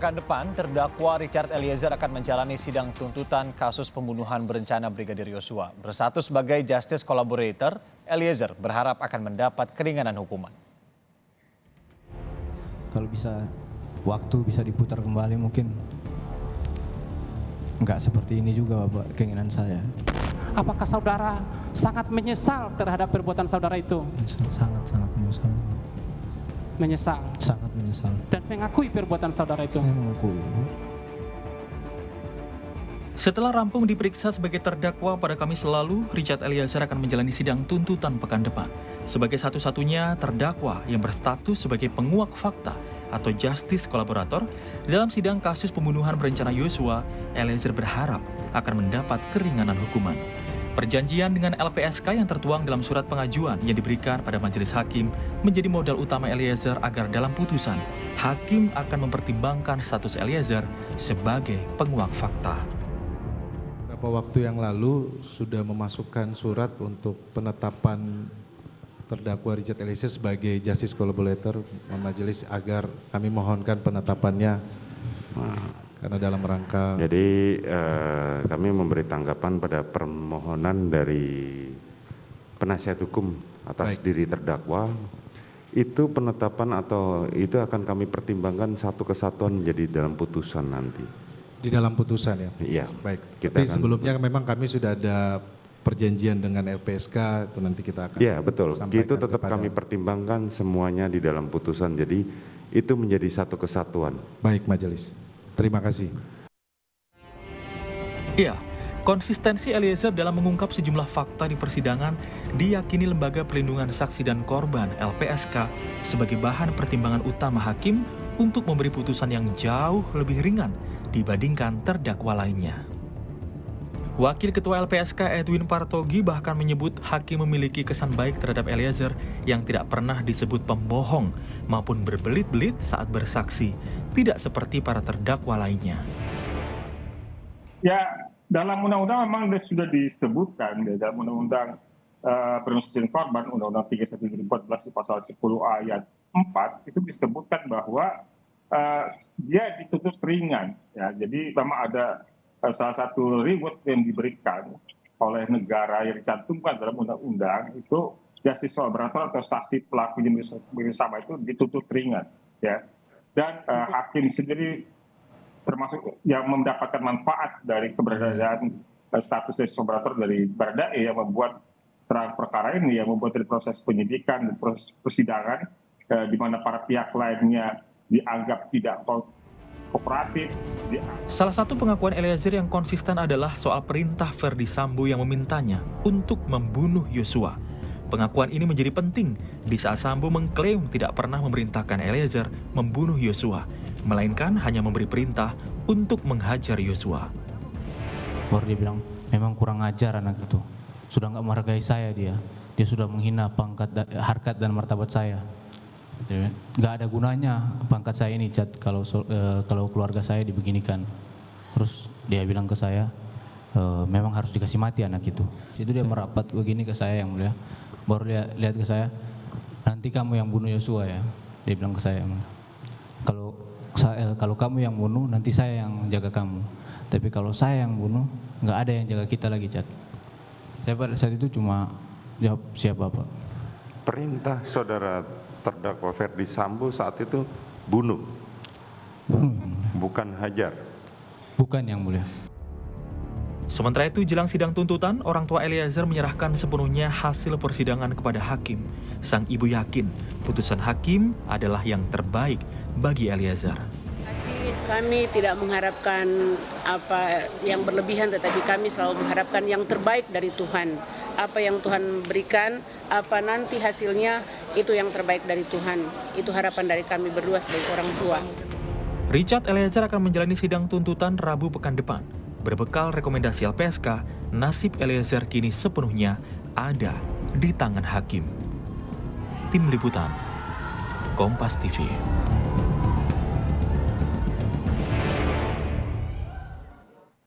Pekan depan, terdakwa Richard Eliezer akan menjalani sidang tuntutan kasus pembunuhan berencana Brigadir Yosua. Bersatu sebagai justice collaborator, Eliezer berharap akan mendapat keringanan hukuman. Kalau bisa waktu bisa diputar kembali mungkin nggak seperti ini juga, Bapak, keinginan saya. Apakah saudara sangat menyesal terhadap perbuatan saudara itu? Sangat menyesal. Menyesal Sangat menyesal. dan mengakui perbuatan saudara itu. Saya mengakui. Setelah rampung diperiksa sebagai terdakwa pada Kamis lalu, Richard Eliezer akan menjalani sidang tuntutan pekan depan. Sebagai satu-satunya terdakwa yang berstatus sebagai penguak fakta atau justice collaborator dalam sidang kasus pembunuhan berencana Yosua, Eliezer berharap akan mendapat keringanan hukuman. Perjanjian dengan LPSK yang tertuang dalam surat pengajuan yang diberikan pada majelis hakim menjadi modal utama Eliezer agar dalam putusan, hakim akan mempertimbangkan status Eliezer sebagai penguak fakta. Beberapa waktu yang lalu sudah memasukkan surat untuk penetapan terdakwa Richard Eliezer sebagai justice collaborator majelis agar kami mohonkan penetapannya karena dalam rangka. Jadi kami memberi tanggapan pada permohonan dari penasihat hukum atas diri terdakwa. Itu penetapan atau itu akan kami pertimbangkan satu kesatuan menjadi dalam putusan nanti. Di dalam putusan ya? Iya. Baik, Kita tapi akan sebelumnya memang kami sudah ada perjanjian dengan LPSK, itu nanti kita akan. Iya betul, sampaikan itu tetap kepada. kami pertimbangkan semuanya di dalam putusan, jadi itu menjadi satu kesatuan. Baik majelis, terima kasih. Ya, konsistensi Eliezer dalam mengungkap sejumlah fakta di persidangan diyakini Lembaga Perlindungan Saksi dan Korban (LPSK) sebagai bahan pertimbangan utama hakim untuk memberi putusan yang jauh lebih ringan dibandingkan terdakwa lainnya. Wakil Ketua LPSK Edwin Partogi bahkan menyebut hakim memiliki kesan baik terhadap Eliezer yang tidak pernah disebut pembohong maupun berbelit-belit saat bersaksi, tidak seperti para terdakwa lainnya. Ya, dalam undang-undang memang sudah disebutkan dalam undang-undang perlindungan saksi dan korban, undang-undang 31/2014 pasal 10 ayat 4 itu disebutkan bahwa dia dituntut ringan. Ya, jadi memang ada salah satu reward yang diberikan oleh negara yang dicantumkan dalam undang-undang itu justice collaborator atau saksi pelaku jenis bersama itu dituntut ringan. Ya, dan hakim sendiri termasuk yang mendapatkan manfaat dari keberadaan status justice collaborator dari Baradae yang membuat terang perkara ini, yang membuat dari proses penyidikan dan proses persidangan di mana para pihak lainnya dianggap tidak kooperatif. Salah satu pengakuan Eliezer yang konsisten adalah soal perintah Ferdy Sambo yang memintanya untuk membunuh Yosua. Pengakuan ini menjadi penting di saat Sambo mengklaim tidak pernah memerintahkan Eliezer membunuh Yosua, melainkan hanya memberi perintah untuk menghajar Yosua. Baru dia bilang, memang kurang ajar anak itu. Sudah nggak menghargai saya dia. Dia sudah menghina pangkat, harkat dan martabat saya. Nggak ada gunanya pangkat saya ini, Chat, kalau keluarga saya dibeginikan. Terus dia bilang ke saya, memang harus dikasih mati anak itu. Itu dia merapat begini ke saya, yang mulia. Baru dia lihat ke saya, nanti kamu yang bunuh Yosua ya. Dia bilang ke saya, kalau kamu yang bunuh, nanti saya yang jaga kamu. Tapi kalau saya yang bunuh, nggak ada yang jaga kita lagi, Chat. Saya pada saat itu cuma jawab, siapa Pak? Perintah saudara terdakwa Ferdy Sambo saat itu bunuh, bukan hajar. Bukan, yang mulia. Sementara itu, jelang sidang tuntutan, orang tua Eliezer menyerahkan sepenuhnya hasil persidangan kepada hakim. Sang ibu yakin putusan hakim adalah yang terbaik bagi Eliezer. Kami tidak mengharapkan apa yang berlebihan, tetapi kami selalu mengharapkan yang terbaik dari Tuhan. Apa yang Tuhan berikan, apa nanti hasilnya, itu yang terbaik dari Tuhan. Itu harapan dari kami berdua sebagai orang tua. Richard Eliezer akan menjalani sidang tuntutan Rabu pekan depan. Berbekal rekomendasi LPSK, nasib Eliezer kini sepenuhnya ada di tangan hakim. Tim Liputan, Kompas TV.